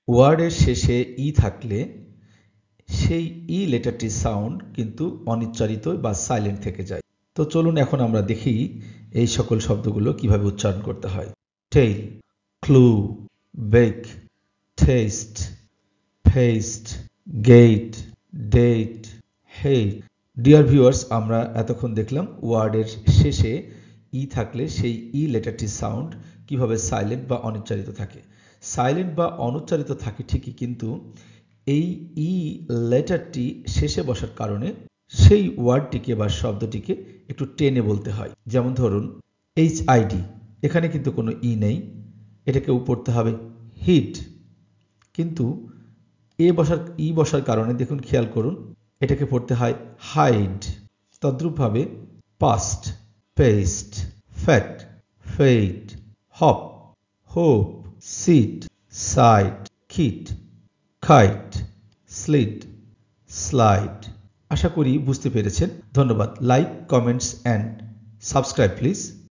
ওয়ার্ডের শেষে ই থাকলে সেই ই লেটারটির সাউন্ড কিন্তু অনিচ্চারিত বা সাইলেন্ট থেকে যায়। তো চলুন এখন আমরা দেখি এই সকল শব্দগুলো কিভাবে উচ্চারণ করতে হয়। Tail, clue, bake, test, fest, get, date, hate. Dear viewers, আমরা এতক্ষণ দেখলাম ওয়ার্ডের শেষে ই থাকলে সেই ই লেটারটির সাউন্ড কিভাবে সাইলেন্ট বা অনুচ্চারিত থাকে। সাইলেন্ট বা অনুচ্চারিত থাকে ঠিকই, কিন্তু এই ই লেটারটি শেষে বসার কারণে সেই ওয়ার্ডটিকে বা শব্দটিকে একটু টেনে বলতে হয়। যেমন ধরুন HID, এখানে কিন্তু কোনো ই নেই, এটাকেও পড়তে হবে হিট, কিন্তু ই বসার কারণে দেখুন, খেয়াল করুন, এটাকে পড়তে হয় হাইড। তদ্রূপভাবে past, paste, fat, fate, hop, hope, sit, site, kit, kite, slit, slide. আশা করি বুঝতে পেরেছেন। ধন্যবাদ। Like, comments and subscribe please.